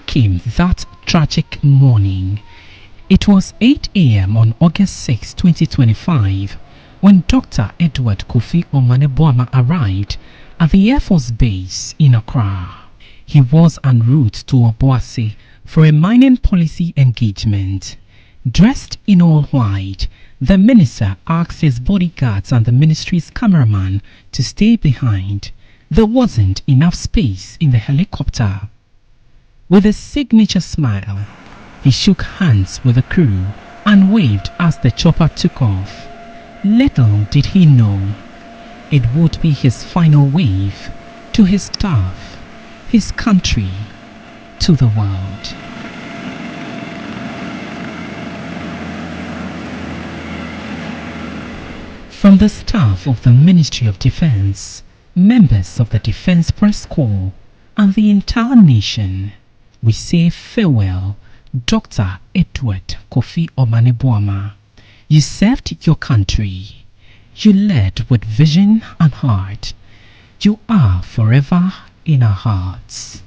came that tragic morning. It was 8 a.m. on August 6, 2025, when Dr. Edward Kofi Omane Boamah arrived at the Air Force Base in Accra. He was en route to Obuasi for a mining policy engagement. Dressed in all white, the minister asked his bodyguards and the ministry's cameraman to stay behind. There wasn't enough space in the helicopter. With a signature smile, he shook hands with the crew and waved as the chopper took off. Little did he know, it would be his final wave to his staff, his country, to the world. From the staff of the Ministry of Defense, members of the Defense Press Corps, and the entire nation, we say farewell, Dr. Edward Kofi Omane Boamah. You served your country. You led with vision and heart. You are forever in our hearts.